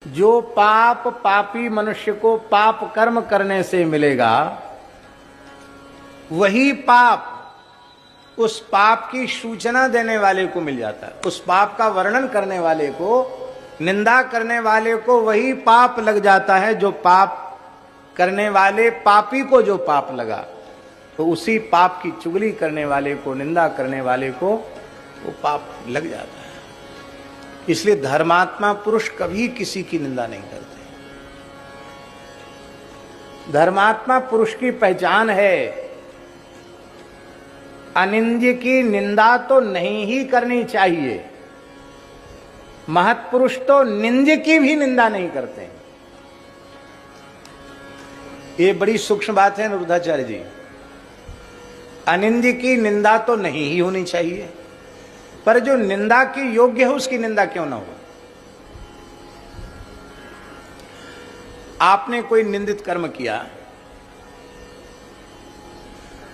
जो पाप पापी मनुष्य को पाप कर्म करने से मिलेगा, वही पाप उस पाप की सूचना देने वाले को मिल जाता है। उस पाप का वर्णन करने वाले को, निंदा करने वाले को वही पाप लग जाता है जो पाप करने वाले पापी को जो पाप लगा। तो उसी पाप की चुगली करने वाले को, निंदा करने वाले को वो पाप लग जाता है। इसलिए धर्मात्मा पुरुष कभी किसी की निंदा नहीं करते। धर्मात्मा पुरुष की पहचान है, अनिंद्य की निंदा तो नहीं ही करनी चाहिए। महत्पुरुष तो निंद्य की भी निंदा नहीं करते। ये बड़ी सूक्ष्म बात है निरुद्धाचार्य जी। अनिंद्य की निंदा तो नहीं ही होनी चाहिए, पर जो निंदा की योग्य है उसकी निंदा क्यों ना हो। आपने कोई निंदित कर्म किया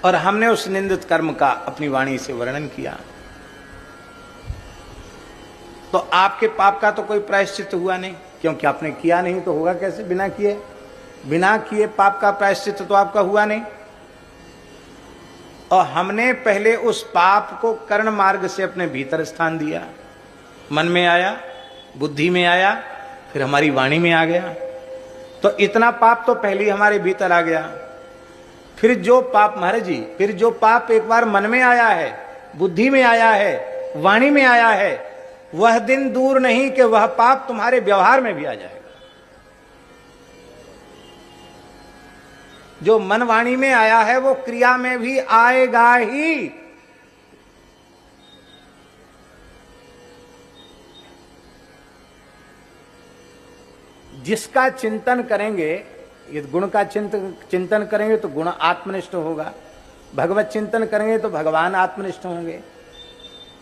और हमने उस निंदित कर्म का अपनी वाणी से वर्णन किया, तो आपके पाप का तो कोई प्रायश्चित हुआ नहीं, क्योंकि आपने किया नहीं तो होगा कैसे। बिना किए पाप का प्रायश्चित तो आपका हुआ नहीं। और हमने पहले उस पाप को कर्ण मार्ग से अपने भीतर स्थान दिया, मन में आया, बुद्धि में आया, फिर हमारी वाणी में आ गया। तो इतना पाप तो पहले ही हमारे भीतर आ गया। फिर जो पाप, महाराज जी, फिर जो पाप एक बार मन में आया है, बुद्धि में आया है, वाणी में आया है, वह दिन दूर नहीं कि वह पाप तुम्हारे व्यवहार में भी आ जाएगा। जो मन वाणी में आया है वो क्रिया में भी आएगा ही। जिसका चिंतन करेंगे, ये गुण का चिंतन करेंगे तो गुण आत्मनिष्ठ होगा, भगवत चिंतन करेंगे तो भगवान आत्मनिष्ठ होंगे,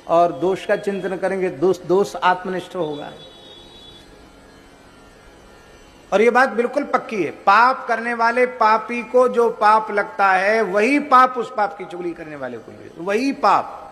और दोष का चिंतन करेंगे दोष आत्मनिष्ठ होगा। और ये बात बिल्कुल पक्की है, पाप करने वाले पापी को जो पाप लगता है वही पाप उस पाप की चुगली करने वाले को, वही पाप